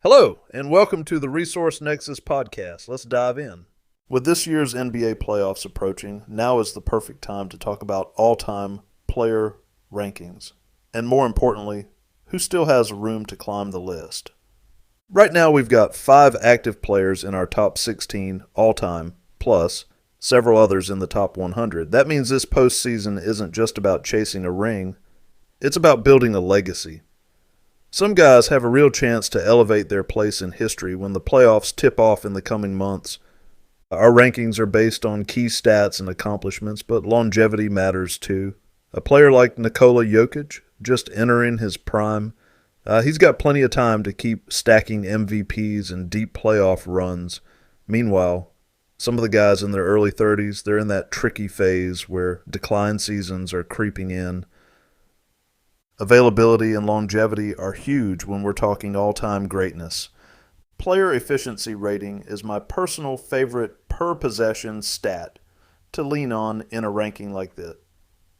Hello, and welcome to the Resource Nexus podcast. Let's dive in. With this year's NBA playoffs approaching, now is the perfect time to talk about all-time player rankings, and more importantly, who still has room to climb the list. Right now, we've got 5 active players in our top 16 all-time, plus several others in the top 100. That means this postseason isn't just about chasing a ring, it's about building a legacy. Some guys have a real chance to elevate their place in history when the playoffs tip off in the coming months. Our rankings are based on key stats and accomplishments, but longevity matters too. A player like Nikola Jokić, just entering his prime, he's got plenty of time to keep stacking MVPs and deep playoff runs. Meanwhile, some of the guys in their early 30s, they're in that tricky phase where decline seasons are creeping in. Availability and longevity are huge when we're talking all-time greatness. Player efficiency rating is my personal favorite per-possession stat to lean on in a ranking like this.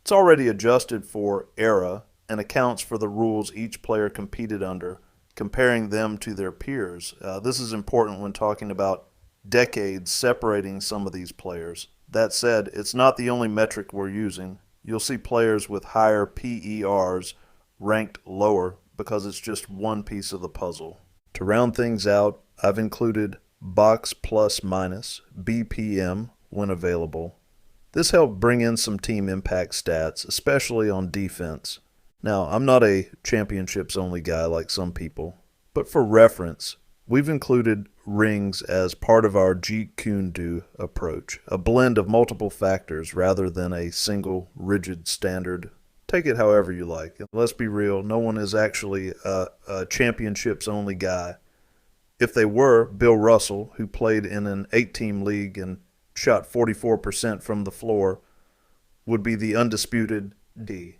It's already adjusted for era and accounts for the rules each player competed under, comparing them to their peers. This is important when talking about decades separating some of these players. That said, it's not the only metric we're using. You'll see players with higher PERs ranked lower because it's just one piece of the puzzle. To round things out, I've included box plus minus, BPM, when available. This helped bring in some team impact stats, especially on defense. Now, I'm not a championships only guy like some people, but for reference, we've included rings as part of our Jeet Kune Do approach, a blend of multiple factors rather than a single rigid standard. Take it however you like. Let's be real, no one is actually a championships-only guy. If they were, Bill Russell, who played in an 8-team league and shot 44% from the floor, would be the undisputed D.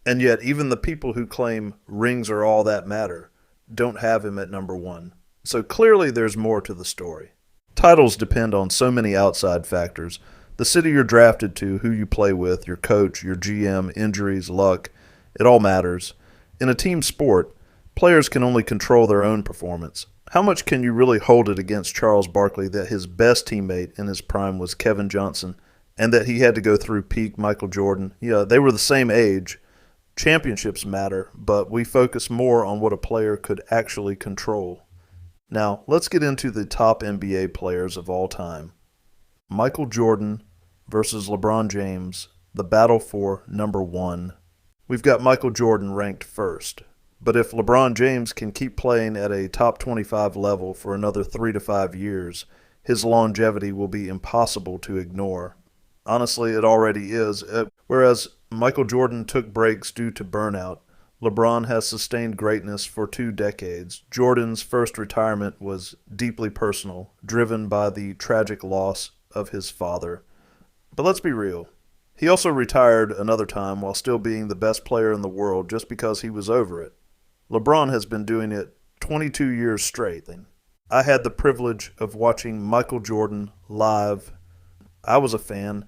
And yet, even the people who claim rings are all that matter don't have him at number 1. So clearly there's more to the story. Titles depend on so many outside factors. The city you're drafted to, who you play with, your coach, your GM, injuries, luck, it all matters. In a team sport, players can only control their own performance. How much can you really hold it against Charles Barkley that his best teammate in his prime was Kevin Johnson and that he had to go through peak Michael Jordan? Yeah, they were the same age. Championships matter, but we focus more on what a player could actually control. Now, let's get into the top NBA players of all time. Michael Jordan versus LeBron James, the battle for number 1. We've got Michael Jordan ranked first, but if LeBron James can keep playing at a top 25 level for another 3 to 5 years, his longevity will be impossible to ignore. Honestly, it already is. Whereas Michael Jordan took breaks due to burnout, LeBron has sustained greatness for 2 decades. Jordan's first retirement was deeply personal, driven by the tragic loss of his father. But let's be real. He also retired another time while still being the best player in the world just because he was over it. LeBron has been doing it 22 years straight. I had the privilege of watching Michael Jordan live. I was a fan.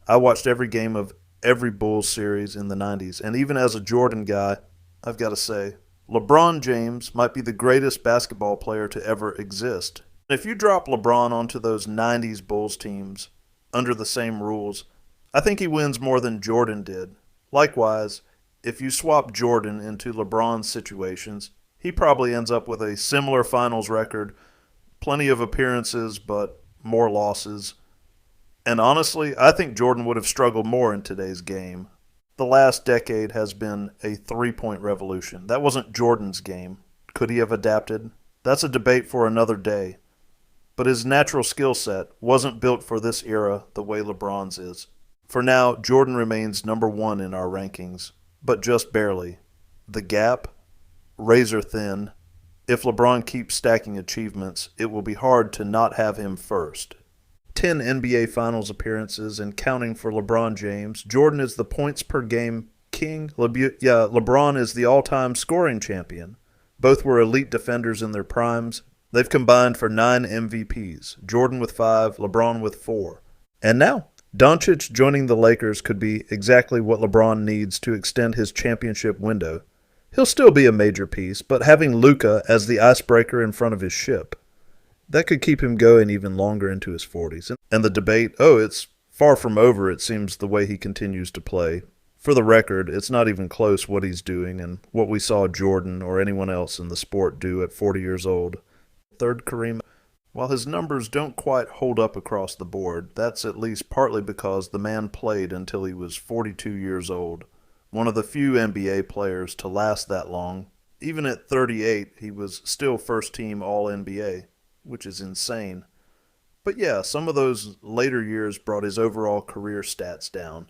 I watched every game of every Bulls series in the 90s. And even as a Jordan guy, I've got to say, LeBron James might be the greatest basketball player to ever exist. If you drop LeBron onto those 90s Bulls teams under the same rules, I think he wins more than Jordan did. Likewise, if you swap Jordan into LeBron's situations, he probably ends up with a similar finals record, plenty of appearances, but more losses. And honestly, I think Jordan would have struggled more in today's game. The last decade has been a 3-point revolution. That wasn't Jordan's game. Could he have adapted? That's a debate for another day. But his natural skill set wasn't built for this era the way LeBron's is. For now, Jordan remains number 1 in our rankings, but just barely. The gap? Razor thin. If LeBron keeps stacking achievements, it will be hard to not have him first. 10 NBA Finals appearances and counting for LeBron James. Jordan is the points per game king. LeBron is the all-time scoring champion. Both were elite defenders in their primes. They've combined for 9 MVPs, Jordan with 5, LeBron with 4. And now, Doncic joining the Lakers could be exactly what LeBron needs to extend his championship window. He'll still be a major piece, but having Luka as the icebreaker in front of his ship, that could keep him going even longer into his 40s. And the debate, it's far from over, it seems, the way he continues to play. For the record, it's not even close what he's doing and what we saw Jordan or anyone else in the sport do at 40 years old. Third, Kareem. While his numbers don't quite hold up across the board, that's at least partly because the man played until he was 42 years old. One of the few NBA players to last that long. Even at 38, he was still first-team All-NBA, which is insane. But yeah, some of those later years brought his overall career stats down.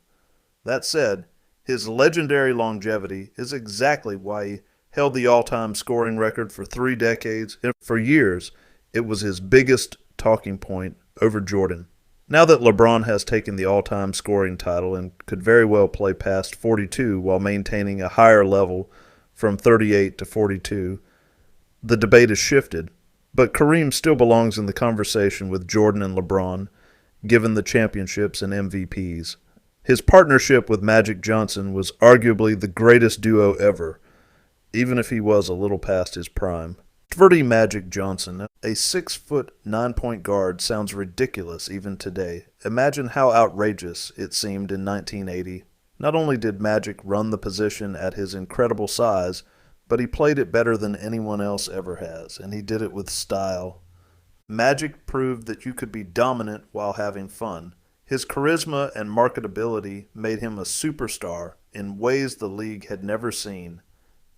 That said, his legendary longevity is exactly why he held the all-time scoring record for 3 decades, and for years, it was his biggest talking point over Jordan. Now that LeBron has taken the all-time scoring title and could very well play past 42 while maintaining a higher level from 38 to 42, the debate has shifted. But Kareem still belongs in the conversation with Jordan and LeBron, given the championships and MVPs. His partnership with Magic Johnson was arguably the greatest duo ever, even if he was a little past his prime. Tverdy Magic Johnson, a 6-foot 9-point guard, sounds ridiculous even today. Imagine how outrageous it seemed in 1980. Not only did Magic run the position at his incredible size, but he played it better than anyone else ever has, and he did it with style. Magic proved that you could be dominant while having fun. His charisma and marketability made him a superstar in ways the league had never seen.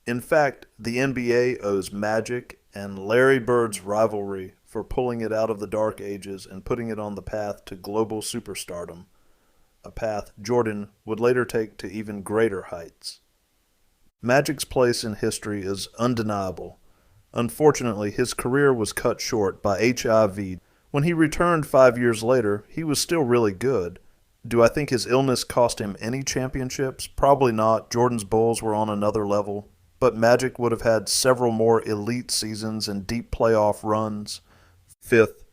In fact, the NBA owes Magic and Larry Bird's rivalry for pulling it out of the dark ages and putting it on the path to global superstardom, a path Jordan would later take to even greater heights. Magic's place in history is undeniable. Unfortunately, his career was cut short by HIV. When he returned 5 years later, he was still really good. Do I think his illness cost him any championships? Probably not. Jordan's Bulls were on another level. But Magic would have had several more elite seasons and deep playoff runs. Fifth,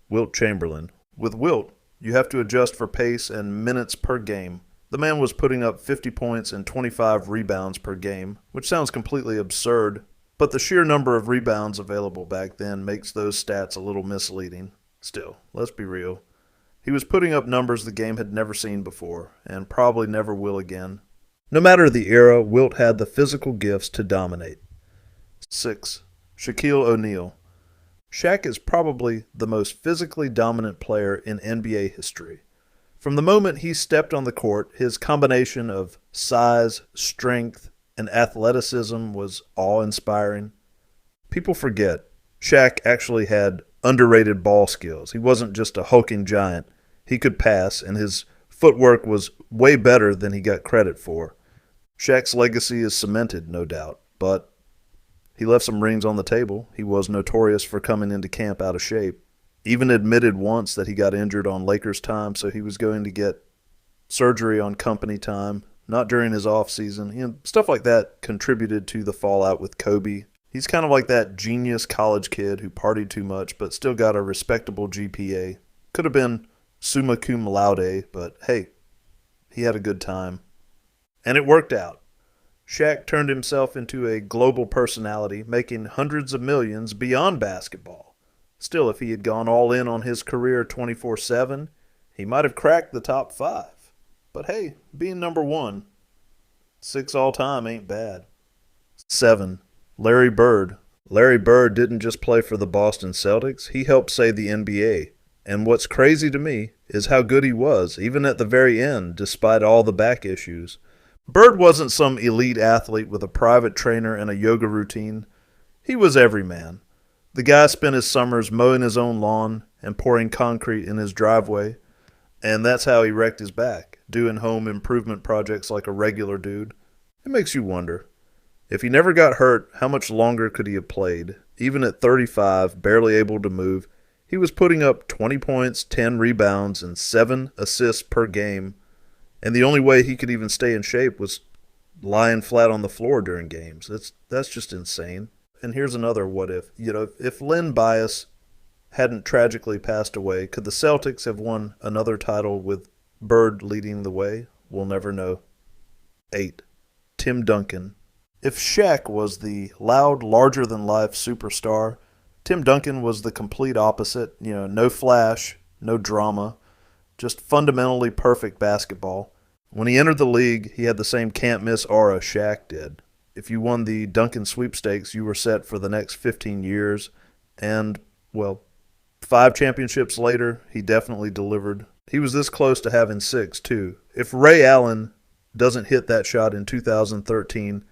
Wilt Chamberlain. With Wilt, you have to adjust for pace and minutes per game. The man was putting up 50 points and 25 rebounds per game, which sounds completely absurd, but the sheer number of rebounds available back then makes those stats a little misleading. Still, let's be real. He was putting up numbers the game had never seen before, and probably never will again. No matter the era, Wilt had the physical gifts to dominate. 6. Shaquille O'Neal. Shaq is probably the most physically dominant player in NBA history. From the moment he stepped on the court, his combination of size, strength, and athleticism was awe-inspiring. People forget, Shaq actually had underrated ball skills. He wasn't just a hulking giant. He could pass, and his footwork was way better than he got credit for. Shaq's legacy is cemented, no doubt, but he left some rings on the table. He was notorious for coming into camp out of shape. Even admitted once that he got injured on Lakers time, so he was going to get surgery on company time, not during his off season. Stuff like that contributed to the fallout with Kobe. He's kind of like that genius college kid who partied too much but still got a respectable GPA. Could have been summa cum laude, but hey, he had a good time. And it worked out. Shaq turned himself into a global personality, making hundreds of millions beyond basketball. Still, if he had gone all in on his career 24/7, he might have cracked the top 5. But hey, being number 1, 6 all-time ain't bad. 7. Larry Bird. Larry Bird didn't just play for the Boston Celtics, he helped save the NBA. And what's crazy to me is how good he was, even at the very end, despite all the back issues. Bird wasn't some elite athlete with a private trainer and a yoga routine. He was every man. The guy spent his summers mowing his own lawn and pouring concrete in his driveway, and that's how he wrecked his back, doing home improvement projects like a regular dude. It makes you wonder. If he never got hurt, how much longer could he have played? Even at 35, barely able to move, he was putting up 20 points, 10 rebounds, and 7 assists per game, and the only way he could even stay in shape was lying flat on the floor during games. That's just insane. And here's another what if. If Len Bias hadn't tragically passed away, could the Celtics have won another title with Bird leading the way? We'll never know. 8. Tim Duncan. If Shaq was the loud, larger-than-life superstar, Tim Duncan was the complete opposite. No flash, no drama, just fundamentally perfect basketball. When he entered the league, he had the same can't-miss aura Shaq did. If you won the Duncan sweepstakes, you were set for the next 15 years. And, well, 5 championships later, he definitely delivered. He was this close to having 6, too. If Ray Allen doesn't hit that shot in 2013,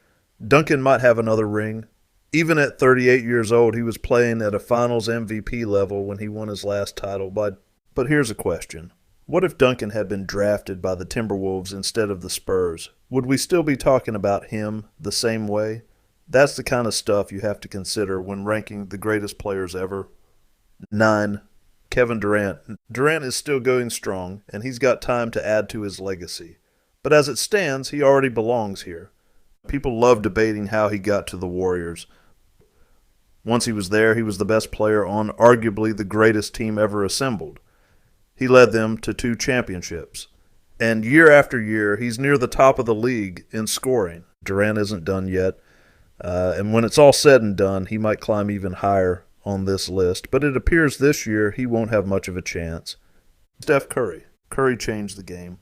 Duncan might have another ring. Even at 38 years old, he was playing at a Finals MVP level when he won his last title. But here's a question. What if Duncan had been drafted by the Timberwolves instead of the Spurs? Would we still be talking about him the same way? That's the kind of stuff you have to consider when ranking the greatest players ever. 9. Kevin Durant. Durant is still going strong, and he's got time to add to his legacy. But as it stands, he already belongs here. People love debating how he got to the Warriors. Once he was there, he was the best player on arguably the greatest team ever assembled. He led them to 2 championships. And year after year, he's near the top of the league in scoring. Durant isn't done yet. And when it's all said and done, he might climb even higher on this list. But it appears this year he won't have much of a chance. Steph Curry. Curry changed the game.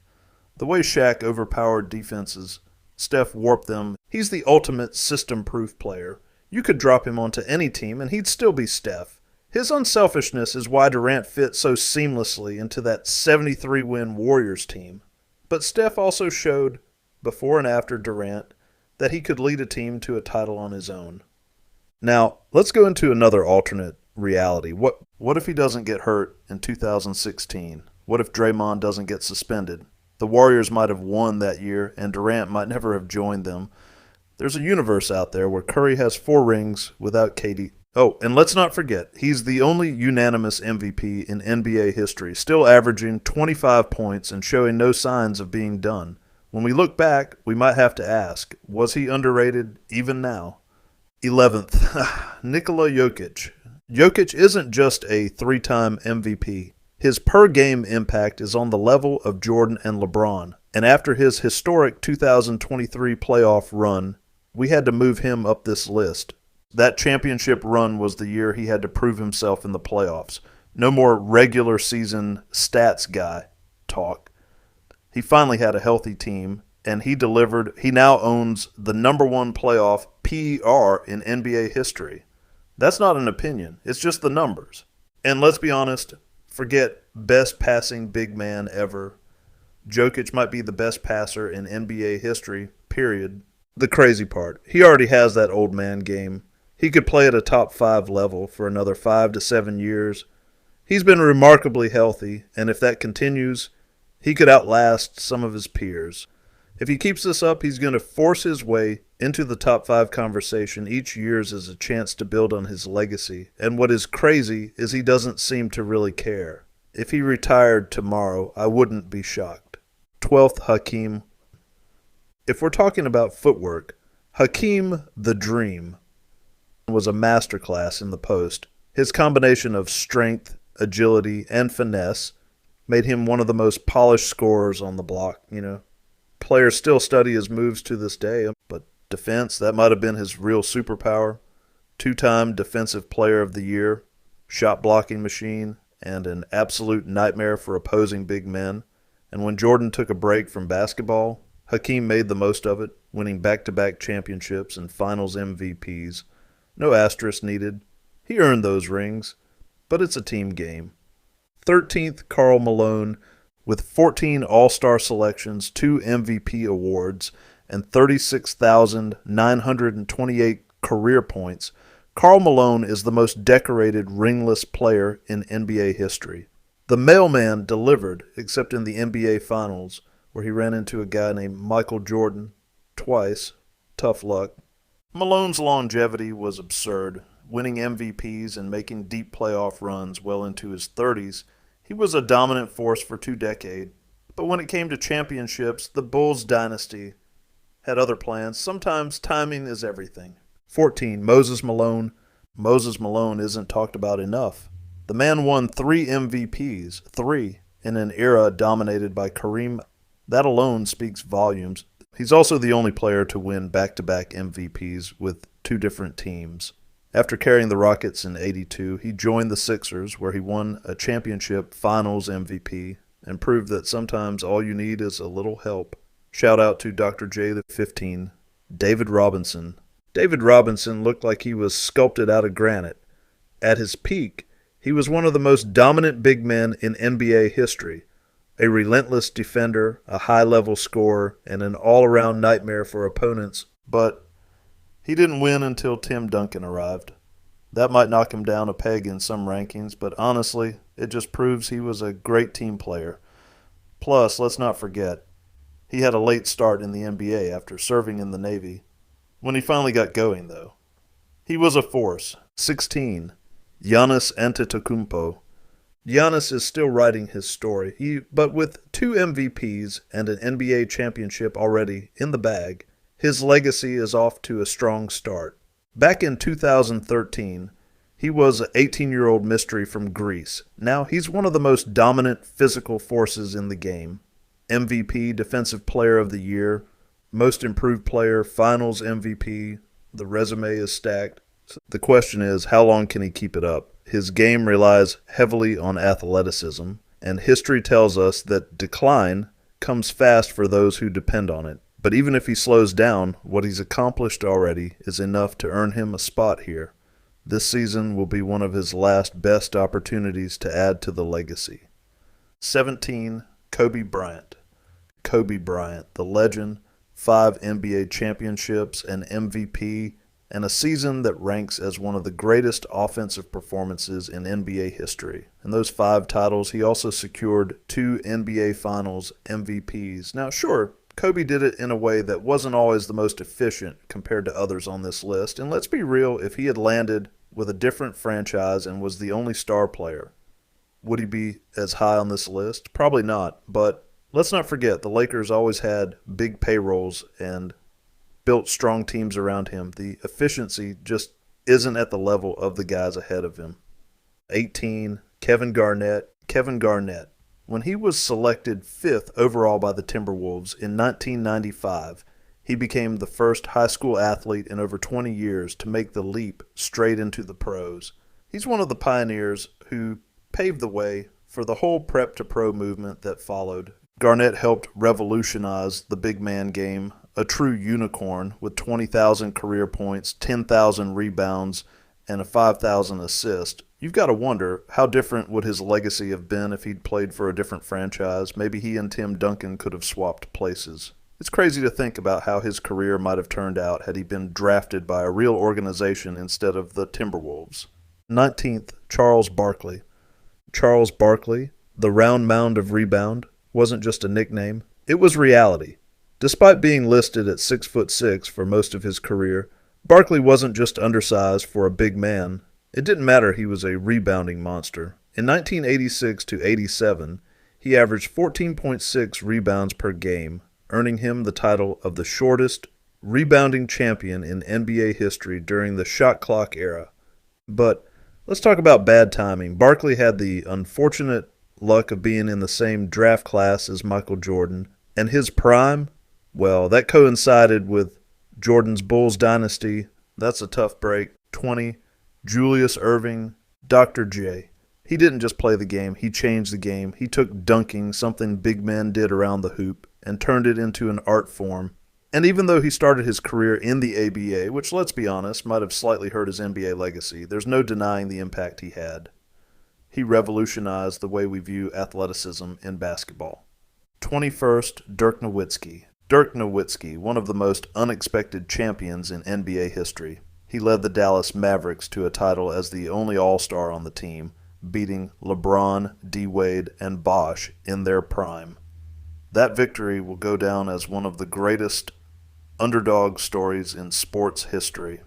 The way Shaq overpowered defenses, Steph warped them. He's the ultimate system-proof player. You could drop him onto any team, and he'd still be Steph. His unselfishness is why Durant fit so seamlessly into that 73-win Warriors team. But Steph also showed, before and after Durant, that he could lead a team to a title on his own. Now, let's go into another alternate reality. What if he doesn't get hurt in 2016? What if Draymond doesn't get suspended? The Warriors might have won that year, and Durant might never have joined them. There's a universe out there where Curry has 4 rings without KD. Oh, and let's not forget, he's the only unanimous MVP in NBA history, still averaging 25 points and showing no signs of being done. When we look back, we might have to ask, was he underrated even now? 11th, Nikola Jokić. Jokić isn't just a 3-time MVP. His per-game impact is on the level of Jordan and LeBron, and after his historic 2023 playoff run, we had to move him up this list. That championship run was the year he had to prove himself in the playoffs. No more regular season stats guy talk. He finally had a healthy team, and he delivered. He now owns the #1 playoff PER in NBA history. That's not an opinion. It's just the numbers. And let's be honest, forget best passing big man ever. Jokić might be the best passer in NBA history, period. The crazy part, he already has that old man game. He could play at a top 5 level for another 5 to 7 years. He's been remarkably healthy, and if that continues, he could outlast some of his peers. If he keeps this up, he's going to force his way into the top 5 conversation each year as a chance to build on his legacy. And what is crazy is he doesn't seem to really care. If he retired tomorrow, I wouldn't be shocked. 12th, Hakeem. If we're talking about footwork, Hakeem the Dream was a masterclass in the post. His combination of strength, agility, and finesse made him one of the most polished scorers on the block, Players still study his moves to this day, but defense, that might have been his real superpower. 2-time Defensive Player of the Year, shot blocking machine, and an absolute nightmare for opposing big men. And when Jordan took a break from basketball, Hakeem made the most of it, winning back-to-back championships and finals MVPs. No asterisk needed. He earned those rings, but it's a team game. 13th, Karl Malone. With 14 All-Star selections, 2 MVP awards, and 36,928 career points, Karl Malone is the most decorated ringless player in NBA history. The mailman delivered, except in the NBA Finals, where he ran into a guy named Michael Jordan twice. Tough luck. Malone's longevity was absurd, winning MVPs and making deep playoff runs well into his 30s. He was a dominant force for 2 decades, but when it came to championships, the Bulls dynasty had other plans. Sometimes timing is everything. 14, Moses Malone. Moses Malone isn't talked about enough. The man won 3 MVPs, 3, in an era dominated by Kareem. That alone speaks volumes. He's also the only player to win back-to-back MVPs with two different teams. After carrying the Rockets in '82, he joined the Sixers, where he won a championship finals MVP and proved that sometimes all you need is a little help. Shout out to Dr. J the 15, David Robinson. David Robinson looked like he was sculpted out of granite. At his peak, he was one of the most dominant big men in NBA history, a relentless defender, a high-level scorer, and an all-around nightmare for opponents, but he didn't win until Tim Duncan arrived. That might knock him down a peg in some rankings, but honestly, it just proves he was a great team player. Plus, let's not forget, he had a late start in the NBA after serving in the Navy. When he finally got going, though, he was a force. 16. Giannis Antetokounmpo. Giannis is still writing his story, but with 2 MVPs and an NBA championship already in the bag, his legacy is off to a strong start. Back in 2013, he was an 18-year-old mystery from Greece. Now he's one of the most dominant physical forces in the game. MVP, Defensive Player of the Year, Most Improved Player, Finals MVP. The resume is stacked. The question is, how long can he keep it up? His game relies heavily on athleticism, and history tells us that decline comes fast for those who depend on it. But even if he slows down, what he's accomplished already is enough to earn him a spot here. This season will be one of his last best opportunities to add to the legacy. 17. Kobe Bryant. Kobe Bryant, the legend, 5 NBA championships, an MVP, and a season that ranks as one of the greatest offensive performances in NBA history. In those 5 titles, he also secured 2 NBA Finals MVPs. Now, sure, Kobe did it in a way that wasn't always the most efficient compared to others on this list, and let's be real, if he had landed with a different franchise and was the only star player, would he be as high on this list? Probably not, but let's not forget the Lakers always had big payrolls and built strong teams around him. The efficiency just isn't at the level of the guys ahead of him. 18. Kevin Garnett. Kevin Garnett. When he was selected 5th overall by the Timberwolves in 1995, he became the first high school athlete in over 20 years to make the leap straight into the pros. He's one of the pioneers who paved the way for the whole prep-to-pro movement that followed. Garnett helped revolutionize the big man game, a true unicorn with 20,000 career points, 10,000 rebounds, and a 5,000 assist. You've got to wonder, how different would his legacy have been if he'd played for a different franchise? Maybe he and Tim Duncan could have swapped places. It's crazy to think about how his career might have turned out had he been drafted by a real organization instead of the Timberwolves. 19th, Charles Barkley. Charles Barkley, the round mound of rebound, wasn't just a nickname. It was reality. Despite being listed at 6'6" for most of his career, Barkley wasn't just undersized for a big man. It didn't matter he was a rebounding monster. In 1986 to 87, he averaged 14.6 rebounds per game, earning him the title of the shortest rebounding champion in NBA history during the shot clock era. But let's talk about bad timing. Barkley had the unfortunate luck of being in the same draft class as Michael Jordan, and his prime, well, that coincided with Jordan's Bulls dynasty. That's a tough break. 20. Julius Erving, Dr. J. He didn't just play the game, he changed the game. He took dunking, something big men did around the hoop, and turned it into an art form. And even though he started his career in the ABA, which, let's be honest, might have slightly hurt his NBA legacy, there's no denying the impact he had. He revolutionized the way we view athleticism in basketball. 21st, Dirk Nowitzki. Dirk Nowitzki, one of the most unexpected champions in NBA history. He led the Dallas Mavericks to a title as the only All-Star on the team, beating LeBron, D-Wade, and Bosh in their prime. That victory will go down as one of the greatest underdog stories in sports history.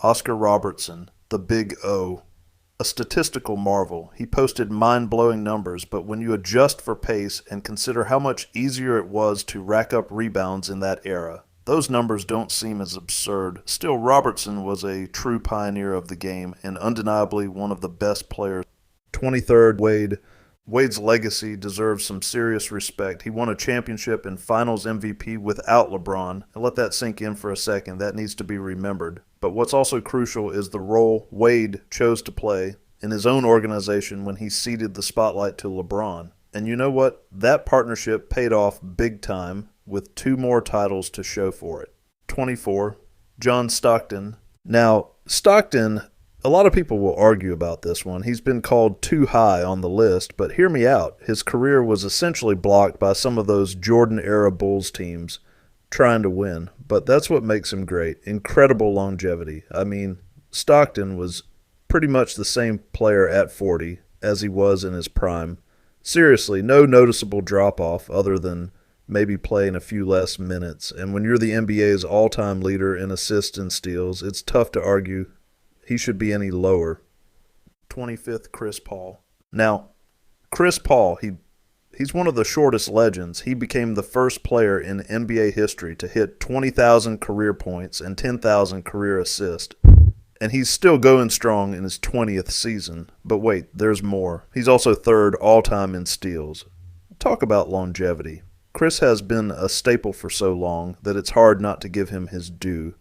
Oscar Robertson, the Big O. A statistical marvel. He posted mind-blowing numbers, but when you adjust for pace and consider how much easier it was to rack up rebounds in that era, those numbers don't seem as absurd. Still, Robertson was a true pioneer of the game and undeniably one of the best players. 23rd, Wade. Wade's legacy deserves some serious respect. He won a championship and finals MVP without LeBron. And let that sink in for a second. That needs to be remembered. But what's also crucial is the role Wade chose to play in his own organization when he ceded the spotlight to LeBron. And you know what? That partnership paid off big time with 2 more titles to show for it. 24, John Stockton. Now, Stockton, a lot of people will argue about this one. He's been called too high on the list, but hear me out. His career was essentially blocked by some of those Jordan-era Bulls teams trying to win, but that's what makes him great. Incredible longevity. I mean, Stockton was pretty much the same player at 40 as he was in his prime. Seriously, no noticeable drop-off other than maybe playing a few less minutes. And when you're the NBA's all-time leader in assists and steals, it's tough to argue he should be any lower. 25th, Chris Paul. Now, Chris Paul, he's one of the shortest legends. He became the first player in NBA history to hit 20,000 career points and 10,000 career assists. And he's still going strong in his 20th season. But wait, there's more. He's also 3rd all-time in steals. Talk about longevity. Chris has been a staple for so long that it's hard not to give him his due.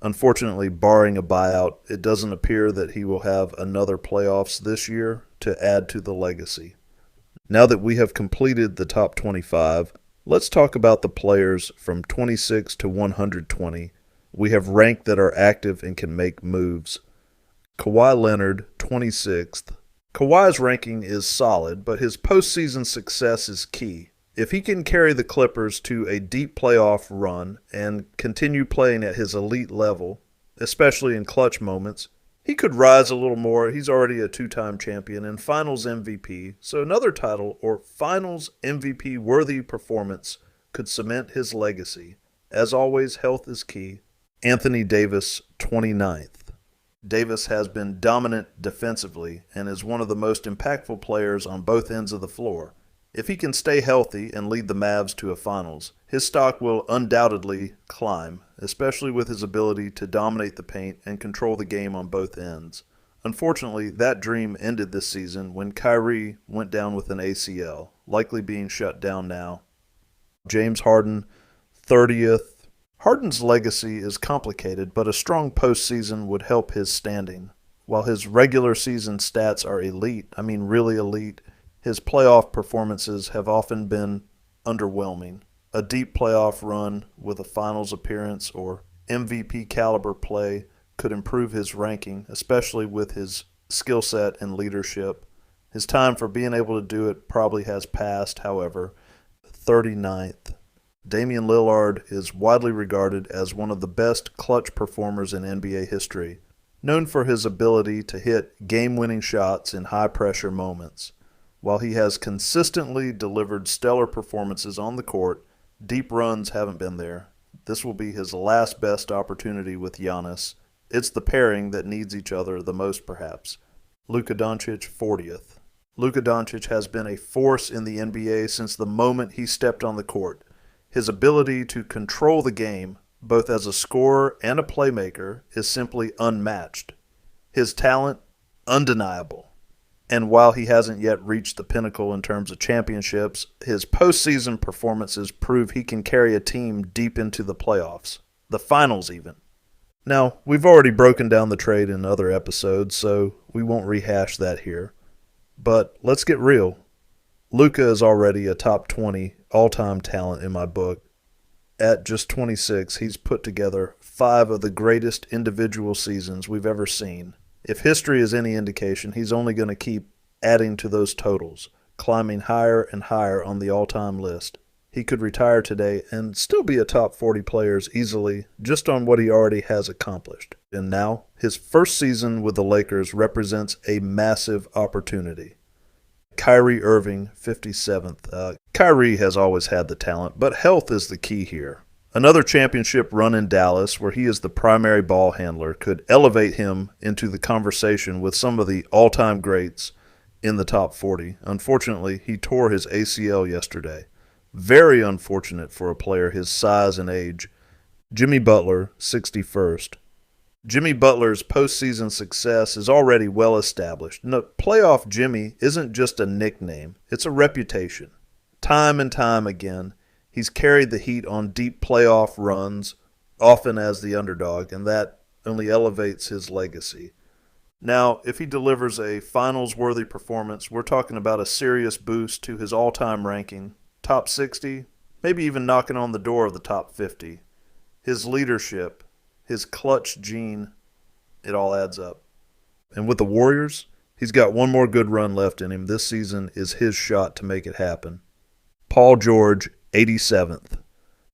Unfortunately, barring a buyout, it doesn't appear that he will have another playoffs this year to add to the legacy. Now that we have completed the top 25, let's talk about the players from 26 to 120 we have ranked that are active and can make moves. Kawhi Leonard, 26th. Kawhi's ranking is solid, but his postseason success is key. If he can carry the Clippers to a deep playoff run and continue playing at his elite level, especially in clutch moments, he could rise a little more. He's already a 2-time champion and finals MVP, so another title or finals MVP worthy performance could cement his legacy. As always, health is key. Anthony Davis, 29th. Davis has been dominant defensively and is one of the most impactful players on both ends of the floor. If he can stay healthy and lead the Mavs to a finals, his stock will undoubtedly climb, especially with his ability to dominate the paint and control the game on both ends. Unfortunately, that dream ended this season when Kyrie went down with an ACL, likely being shut down now. James Harden, 30th. Harden's legacy is complicated, but a strong postseason would help his standing. While his regular season stats are elite, I mean really elite, his playoff performances have often been underwhelming. A deep playoff run with a finals appearance or MVP caliber play could improve his ranking, especially with his skill set and leadership. His time for being able to do it probably has passed, however. 39th. Damian Lillard is widely regarded as one of the best clutch performers in NBA history, known for his ability to hit game-winning shots in high-pressure moments. While he has consistently delivered stellar performances on the court, deep runs haven't been there. This will be his last best opportunity with Giannis. It's the pairing that needs each other the most, perhaps. Luka Doncic, 40th. Luka Doncic has been a force in the NBA since the moment he stepped on the court. His ability to control the game, both as a scorer and a playmaker, is simply unmatched. His talent, undeniable. And while he hasn't yet reached the pinnacle in terms of championships, his postseason performances prove he can carry a team deep into the playoffs, the finals even. Now, we've already broken down the trade in other episodes, so we won't rehash that here. But let's get real. Luka is already a top 20 all-time talent in my book. At just 26, he's put together 5 of the greatest individual seasons we've ever seen. If history is any indication, he's only going to keep adding to those totals, climbing higher and higher on the all-time list. He could retire today and still be a top 40 player easily just on what he already has accomplished. And now, his first season with the Lakers represents a massive opportunity. Kyrie Irving, 57th. Kyrie has always had the talent, but health is the key here. Another championship run in Dallas, where he is the primary ball handler, could elevate him into the conversation with some of the all-time greats in the top 40. Unfortunately, he tore his ACL yesterday. Very unfortunate for a player his size and age. Jimmy Butler, 61st. Jimmy Butler's postseason success is already well established. No, playoff Jimmy isn't just a nickname, it's a reputation. Time and time again, he's carried the heat on deep playoff runs, often as the underdog, and that only elevates his legacy. Now, if he delivers a finals-worthy performance, we're talking about a serious boost to his all-time ranking, top 60, maybe even knocking on the door of the top 50. His leadership, his clutch gene, it all adds up. And with the Warriors, he's got one more good run left in him. This season is his shot to make it happen. Paul George, 87th.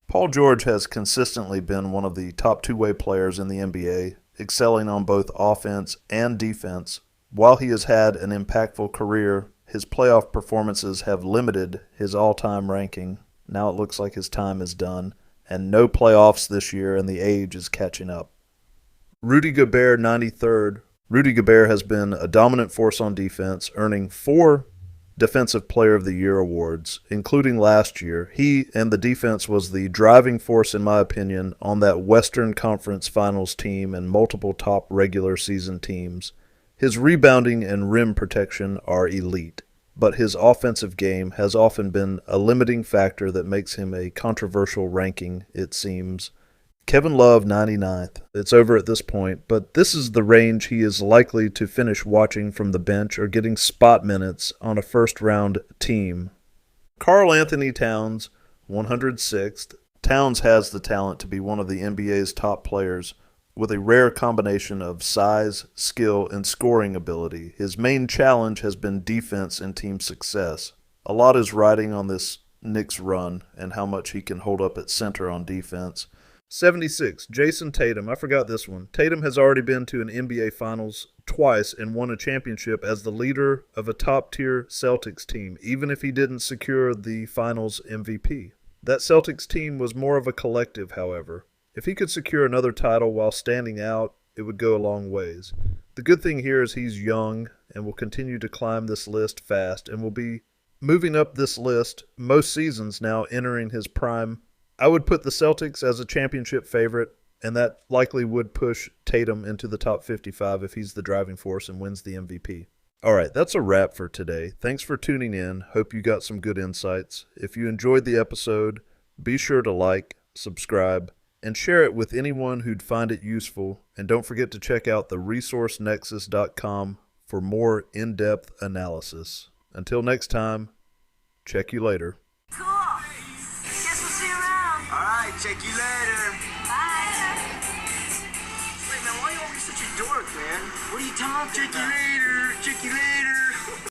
Paul George has consistently been one of the top two-way players in the NBA, excelling on both offense and defense. While he has had an impactful career, his playoff performances have limited his all-time ranking. Now it looks like his time is done, and no playoffs this year, and the age is catching up. Rudy Gobert, 93rd. Rudy Gobert has been a dominant force on defense, earning 4 Defensive Player of the Year awards, including last year. He and the defense was the driving force, in my opinion, on that Western Conference Finals team and multiple top regular season teams. His rebounding and rim protection are elite, but his offensive game has often been a limiting factor that makes him a controversial ranking, it seems. Kevin Love, 99th. It's over at this point, but this is the range he is likely to finish watching from the bench or getting spot minutes on a first-round team. Karl Anthony Towns, 106th. Towns has the talent to be one of the NBA's top players, with a rare combination of size, skill, and scoring ability. His main challenge has been defense and team success. A lot is riding on this Knicks run and how much he can hold up at center on defense. 76, Jason Tatum. I forgot this one. Tatum has already been to an NBA Finals twice and won a championship as the leader of a top-tier Celtics team, even if he didn't secure the Finals MVP. That Celtics team was more of a collective, however. If he could secure another title while standing out, it would go a long ways. The good thing here is he's young and will continue to climb this list fast and will be moving up this list most seasons now, entering his prime. I would put the Celtics as a championship favorite, and that likely would push Tatum into the top 55 if he's the driving force and wins the MVP. All right, that's a wrap for today. Thanks for tuning in. Hope you got some good insights. If you enjoyed the episode, be sure to like, subscribe, and share it with anyone who'd find it useful. And don't forget to check out theresourcenexus.com for more in-depth analysis. Until next time, check you later. Cool. Guess we'll see you around. All right, check you later. Bye. Wait, man, why are you always such a dork, man? What are you talking about? Check you later. Check you later.